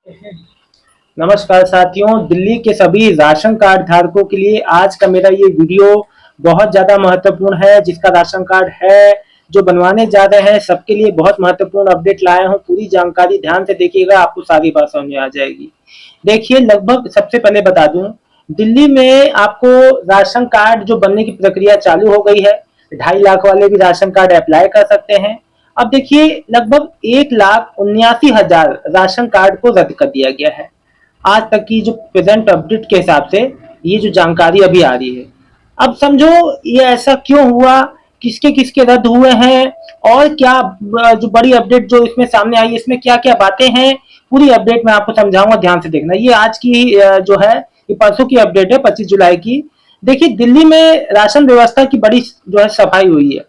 नमस्कार साथियों, दिल्ली के सभी राशन कार्ड धारकों के लिए आज का मेरा ये वीडियो बहुत ज़्यादा महत्वपूर्ण है। जिसका राशन कार्ड है, जो बनवाने जा रहे हैं, सबके लिए बहुत महत्वपूर्ण अपडेट लाया हूँ। पूरी जानकारी ध्यान से देखिएगा, आपको सारी बात समझ में आ जाएगी। देखिए, लगभग सबसे पहले बता दूं, दिल्ली में आपको राशन कार्ड जो बनने की प्रक्रिया चालू हो गई है। 2.5 लाख वाले भी राशन कार्ड अप्लाई कर सकते हैं। अब देखिए, लगभग 1,79,000 राशन कार्ड को रद्द कर दिया गया है। आज तक की जो प्रेजेंट अपडेट के हिसाब से ये जो जानकारी अभी आ रही है। अब समझो ये ऐसा क्यों हुआ, किसके किसके रद्द हुए हैं, और क्या जो बड़ी अपडेट जो इसमें सामने आई है, इसमें क्या क्या बातें हैं, पूरी अपडेट मैं आपको समझाऊंगा। ध्यान से देखना। ये आज की जो है, ये परसों की अपडेट है, 25 जुलाई की। देखिए, दिल्ली में राशन व्यवस्था की बड़ी जो है सफाई हुई है।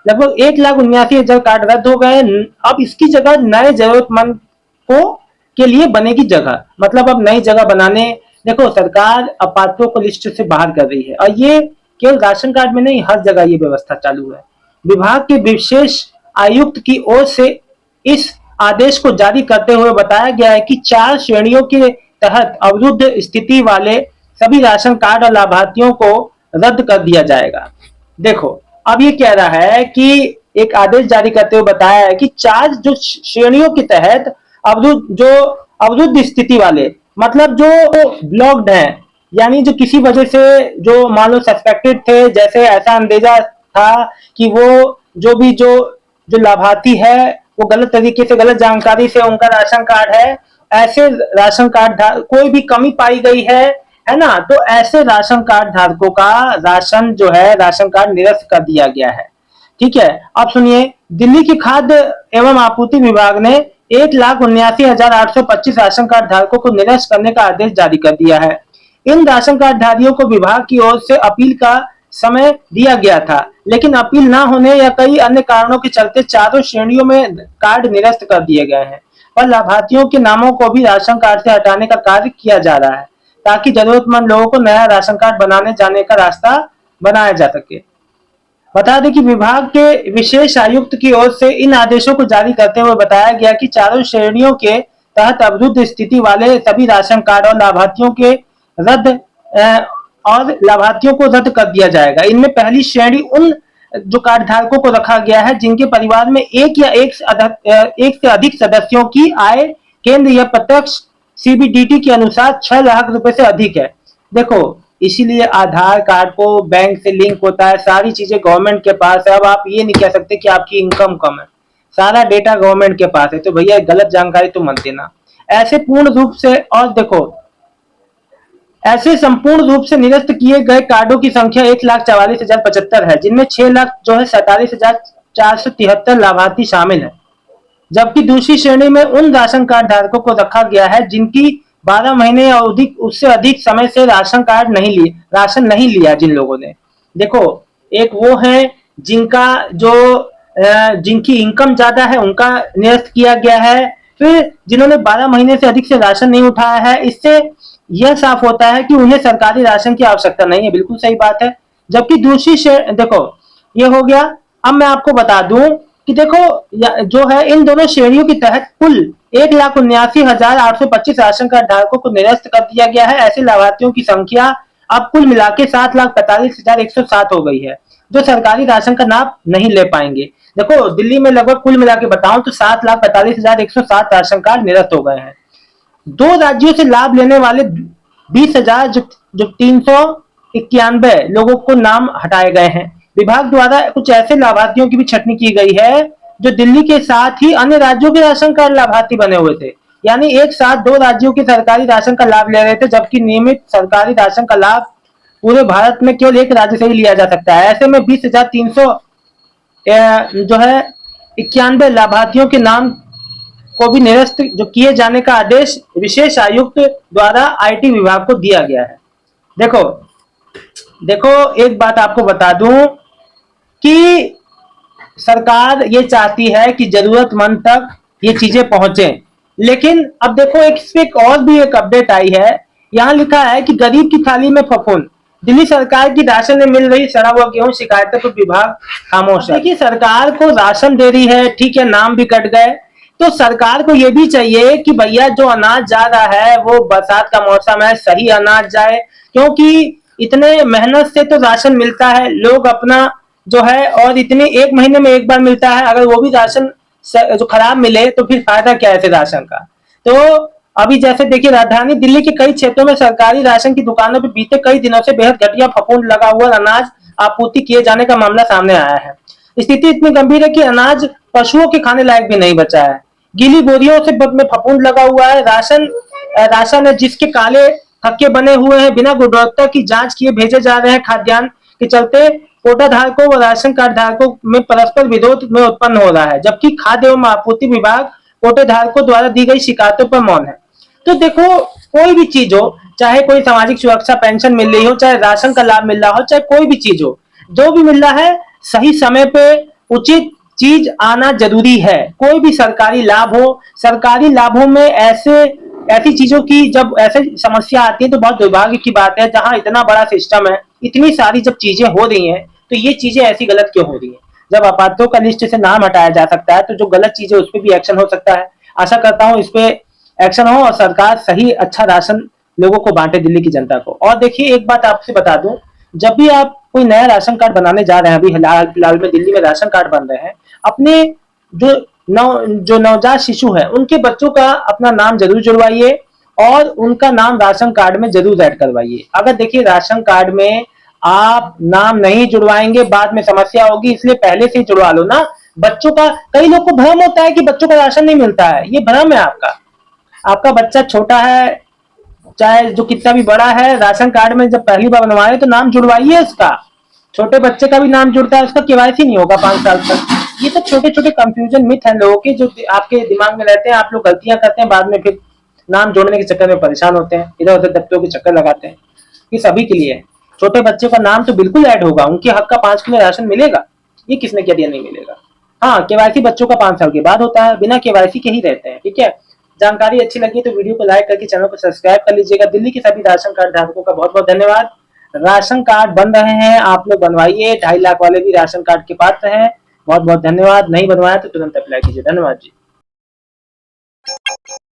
लगभग 1,79,000 कार्ड रद्द हो गए। अब इसकी जगह नए जरूरतमंद को के लिए बनेगी जगह। मतलब अब नई जगह बनाने, देखो सरकार अपात्रों को लिस्ट से बाहर कर रही है, और ये केवल राशन कार्ड में नहीं, हर जगह ये व्यवस्था चालू है। विभाग के विशेष आयुक्त की ओर से इस आदेश को जारी करते हुए बताया गया है कि 4 श्रेणियों के तहत अवरुद्ध स्थिति वाले सभी राशन कार्ड और लाभार्थियों को रद्द कर दिया जाएगा। देखो, अब ये कह रहा है कि एक आदेश जारी करते हुए बताया है कि 4 जो श्रेणियों के तहत अवरुद्ध स्थिति वाले, मतलब जो ब्लॉक्ड हैं, यानी जो किसी वजह से, जो मान लो सस्पेक्टेड थे, जैसे ऐसा अंदेजा था कि वो जो लाभार्थी है वो गलत तरीके से, गलत जानकारी से उनका राशन कार्ड है, ऐसे राशन कार्ड कोई भी कमी पाई गई है ना, तो ऐसे राशन कार्ड धारकों का राशन जो है, राशन कार्ड निरस्त कर दिया गया है। ठीक है। अब सुनिए, दिल्ली की खाद्य एवं आपूर्ति विभाग ने 1,79,825 राशन कार्ड धारकों को निरस्त करने का आदेश जारी कर दिया है। इन राशन कार्ड धारियों को विभाग की ओर से अपील का समय दिया गया था, लेकिन अपील न होने या कई अन्य कारणों के चलते चारों श्रेणियों में कार्ड निरस्त कर दिए गए हैं, और लाभार्थियों के नामों को भी राशन कार्ड से हटाने का कार्य किया जा रहा है, ताकि जरूरतमंद लोगों को नया राशन कार्ड बनाने जाने का रास्ता बनाया जा सके। बता दें कि विभाग के विशेष आयुक्त की ओर से इन आदेशों को जारी करते हुए बताया गया कि चारों श्रेणियों के तहत अवरुद्ध स्थिति वाले सभी राशन कार्ड और लाभार्थियों को रद्द कर दिया जाएगा। इनमें पहली श्रेणी उन जो कार्ड धारकों को रखा गया है जिनके परिवार में एक से अधिक सदस्यों की आय केंद्र या प्रत्यक्ष सीबीडीटी के अनुसार 6 लाख रुपए से अधिक है। देखो, इसीलिए आधार कार्ड को बैंक से लिंक होता है, सारी चीजें गवर्नमेंट के पास है। अब आप ये नहीं कह सकते कि आपकी इनकम कम है, सारा डेटा गवर्नमेंट के पास है। तो भैया गलत जानकारी तो मत देना। ऐसे पूर्ण रूप से, और देखो, ऐसे संपूर्ण रूप से निरस्त किए गए कार्डों की संख्या 1,44,075 है, जिनमें 6 लाख जो है 47,473 लाभार्थी शामिल है। जबकि दूसरी श्रेणी में उन राशन कार्ड धारकों को रखा गया है जिनकी 12 महीने या उससे अधिक समय से राशन नहीं लिया जिन लोगों ने। देखो, एक वो है जिनकी इनकम ज्यादा है, उनका निरस्त किया गया है। फिर जिन्होंने 12 महीने से अधिक से राशन नहीं उठाया है, इससे यह साफ होता है कि उन्हें सरकारी राशन की आवश्यकता नहीं है। बिल्कुल सही बात है। जबकि दूसरी देखो, ये हो गया। अब मैं आपको बता दूं कि देखो, जो है, इन दोनों श्रेणियों के तहत कुल 1,79,825 राशन कार्ड धारकों को निरस्त कर दिया गया है। ऐसे लाभार्थियों की संख्या अब कुल मिला के 7,45,107 हो गई है, जो सरकारी राशन का लाभ नहीं ले पाएंगे। देखो, दिल्ली में लगभग कुल मिला के बताऊं तो 7,45,107 राशन कार्ड निरस्त हो गए हैं। 2 राज्यों से लाभ लेने वाले 20,000 जो 391 लोगों को नाम हटाए गए हैं। विभाग द्वारा कुछ ऐसे लाभार्थियों की भी छटनी की गई है जो दिल्ली के साथ ही अन्य राज्यों के राशन कार्ड लाभार्थी बने हुए थे, यानी एक साथ 2 राज्यों के सरकारी राशन का लाभ ले रहे थे, जबकि नियमित सरकारी राशन का लाभ पूरे भारत में केवल एक राज्य से ही लिया जा सकता है। ऐसे में 20,300 जो है 91 लाभार्थियों के नाम को भी निरस्त जो किए जाने का आदेश विशेष आयुक्त द्वारा आईटी विभाग को दिया गया है। देखो देखो, एक बात आपको बता दूं कि सरकार ये चाहती है कि जरूरतमंद तक ये चीजें पहुंचे, लेकिन अब देखो, एक और भी एक अपडेट आई है। यहाँ लिखा है कि गरीब की थाली में फफूंद, दिल्ली सरकार की राशन में मिल रही सड़ा हुआ गेहूं शिकायतों पर विभाग खामोश है। देखिए, सरकार को राशन दे रही है, ठीक है, नाम भी कट गए, तो सरकार को ये भी चाहिए कि भैया जो अनाज जा रहा है वो बरसात का मौसम है, सही अनाज जाए, क्योंकि इतने मेहनत से तो राशन मिलता है, लोग अपना जो है, और इतने एक महीने में एक बार मिलता है, अगर वो भी राशन जो खराब मिले तो फिर फायदा क्या है ऐसे राशन का। तो अभी जैसे देखिए राजधानी दिल्ली के कई क्षेत्रों में सरकारी राशन की दुकानों पर बीते कई दिनों से बेहद घटिया फफूंद लगा हुआ अनाज आपूर्ति किए जाने का मामला सामने आया है। स्थिति इतनी गंभीर है कि अनाज पशुओं के खाने लायक भी नहीं बचा है। गीली बोरियों से में फफूंद लगा हुआ है। राशन है जिसके काले थक्के बने हुए हैं, बिना गुणवत्ता की जांच किए भेजे जा रहे हैं। खाद्यान्न के चलते कोटा धारकों व राशन कार्ड धारकों में परस्पर विरोध में उत्पन्न हो रहा है, जबकि खाद्य एवं आपूर्ति विभाग कोटे धारकों द्वारा दी गई शिकायतों पर मौन है। तो देखो, कोई भी चीज हो, चाहे कोई सामाजिक सुरक्षा पेंशन मिल रही हो, चाहे राशन का लाभ मिल रहा हो, चाहे कोई भी चीज हो, जो भी मिल रहा है सही समय पे उचित चीज आना जरूरी है। कोई भी सरकारी लाभ हो, सरकारी लाभों में ऐसी चीजों की जब ऐसे समस्या आती है तो बहुत दुर्भाग्य की बात है। जहां इतना बड़ा सिस्टम है, इतनी सारी जब चीजें हो रही हैं, तो ये चीजें ऐसी गलत क्यों हो रही है। जब अपात्रों का लिस्ट से नाम हटाया जा सकता है, तो जो गलत चीजें उस पर भी एक्शन हो सकता है। आशा करता हूँ इस पे एक्शन हो और सरकार सही अच्छा राशन लोगों को बांटे, दिल्ली की जनता को। और देखिए एक बात आपसे बता दूं, जब भी आप कोई नया राशन कार्ड बनाने जा रहे हैं, अभी फिलहाल में दिल्ली में राशन कार्ड बन रहे हैं, अपने जो जो नवजात शिशु है उनके बच्चों का अपना नाम जरूर जुड़वाइए और उनका नाम राशन कार्ड में जरूर ऐड करवाइए। अगर देखिए राशन कार्ड में आप नाम नहीं जुड़वाएंगे बाद में समस्या होगी, इसलिए पहले से ही जुड़वा लो ना। बच्चों का, कई लोग को भ्रम होता है कि बच्चों का राशन नहीं मिलता है, ये भ्रम है आपका। आपका बच्चा छोटा है, चाहे जो कितना भी बड़ा है, राशन कार्ड में जब पहली बार बनवाए तो नाम जुड़वाइए उसका। छोटे बच्चे का भी नाम जुड़ता है, उसका केवाईसी नहीं होगा 5 साल तक। ये तो छोटे छोटे कंफ्यूजन मिथ है लोगों के, जो आपके दिमाग में रहते हैं। आप लोग गलतियां करते हैं, बाद में फिर नाम जोड़ने के चक्कर में परेशान होते हैं, इधर उधर दफ्तरों के चक्कर लगाते हैं। ये सभी के लिए है। छोटे बच्चे का नाम तो बिल्कुल ऐड होगा, उनके हक का 5 किलो राशन मिलेगा। ये किसने कह दिया नहीं मिलेगा। हाँ, केवाईसी बच्चों का 5 साल के बाद होता है, बिना केवाईसी के ही रहते हैं। ठीक है, जानकारी अच्छी लगी तो वीडियो को लाइक करके चैनल को सब्सक्राइब कर लीजिएगा। दिल्ली के सभी राशन कार्ड धारकों का बहुत बहुत धन्यवाद। राशन कार्ड बन रहे हैं, आप लोग बनवाइए। 2.5 लाख वाले भी राशन कार्ड के पात्र हैं। बहुत बहुत धन्यवाद। नहीं बनवाया तो तुरंत अप्लाई कीजिए। धन्यवाद जी।